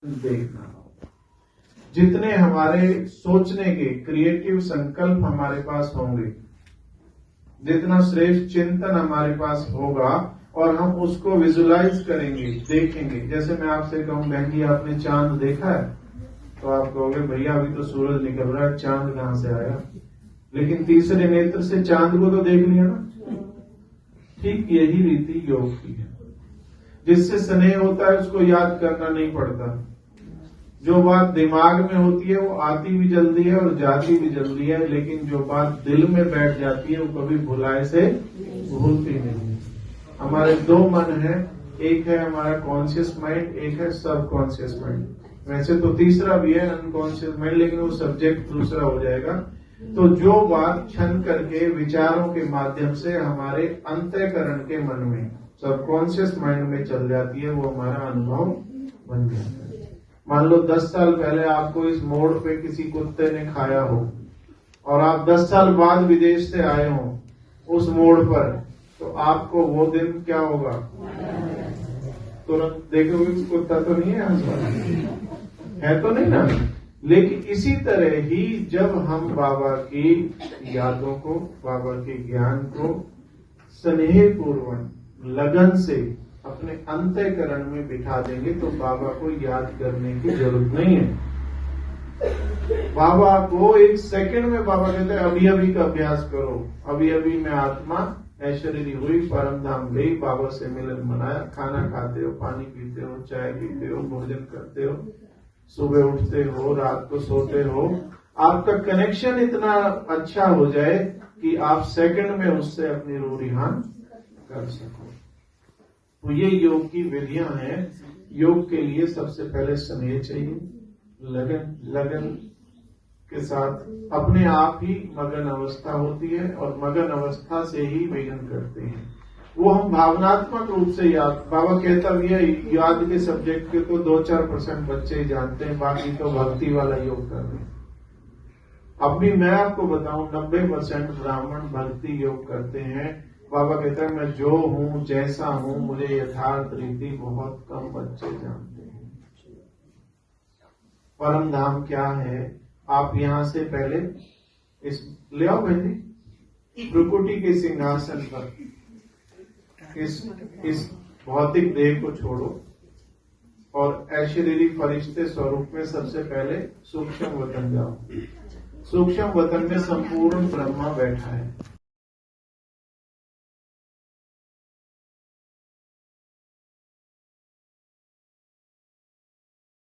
देखना। जितने हमारे सोचने के क्रिएटिव संकल्प हमारे पास होंगे, जितना श्रेष्ठ चिंतन हमारे पास होगा और हम उसको विजुलाइज करेंगे, देखेंगे। जैसे मैं आपसे कहूं बहन जी आपने चांद देखा है, तो आप कहोगे भैया अभी तो सूरज निकल रहा है, चांद कहां से आया। लेकिन तीसरे नेत्र से चांद को तो देख लिया ना। ठीक यही रीति योग की है। जिससे स्नेह होता है उसको याद करना नहीं पड़ता। जो बात दिमाग में होती है वो आती भी जल्दी है और जाती भी जल्दी है, लेकिन जो बात दिल में बैठ जाती है वो कभी भुलाए से भूलती नहीं है। हमारे दो मन है, एक है हमारा कॉन्शियस माइंड, एक है सब कॉन्शियस माइंड। वैसे तो तीसरा भी है अनकॉन्शियस माइंड, लेकिन वो सब्जेक्ट दूसरा हो जाएगा। तो जो बात क्षण करके विचारों के माध्यम से हमारे अंतःकरण के मन में सबकॉन्शियस माइंड में चल जाती है, वो हमारा अनुभव बन जाता है। मान लो 10 साल पहले आपको इस मोड़ पे किसी कुत्ते ने खाया हो और आप 10 साल बाद विदेश से आए हो उस मोड़ पर, तो आपको वो दिन क्या होगा? तुरंत देखोगे कुत्ता तो नहीं है तो नहीं ना। लेकिन इसी तरह ही जब हम बाबा की यादों को, बाबा के ज्ञान को स्नेह पूर्वक लगन से अपने अंतःकरण में बिठा देंगे तो बाबा को याद करने की जरूरत नहीं है। बाबा को एक सेकंड में बाबा कहते हैं अभी अभी का अभ्यास करो। अभी अभी मैं आत्मा ऐश्वर्य हुई, परम धाम गई, बाबा से मिलन मनाया, खाना खाते हो, पानी पीते हो, चाय पीते हो, भोजन करते हो, सुबह उठते हो, रात को सोते हो। आपका कनेक्शन इतना अच्छा हो जाए कि आप सेकंड में उससे अपनी रूह रिहान कर सको। तो ये योग की विधियां हैं। योग के लिए सबसे पहले स्नेह चाहिए, लगन के साथ अपने आप ही मगन अवस्था होती है और मगन अवस्था से ही विघ्न करते हैं। वो हम भावनात्मक रूप से याद, बाबा कहता भी है याद के सब्जेक्ट के तो 2-4% बच्चे ही जानते हैं, बाकी तो भक्ति वाला योग कर रहे हैं। अब भी मैं आपको बताऊं 90% ब्राह्मण भक्ति योग करते हैं। बाबा कहता है मैं जो हूं जैसा हूं मुझे यथार्थ रीति बहुत कम बच्चे जानते हैं। परम धाम क्या है? आप यहां से पहले इस ले आओ बेटी, प्रकृति के सिंहासन पर इस भौतिक देह को छोड़ो और ऐश्वर्य फरिश्ते स्वरूप में सबसे पहले सूक्ष्म वतन जाओ। सूक्ष्म वतन में संपूर्ण ब्रह्मा बैठा है।